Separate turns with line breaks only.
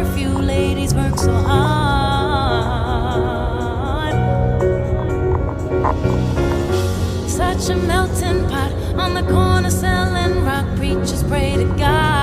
curfew, ladies work so hard. Such a melting pot on the corner selling rock. Preachers pray to God.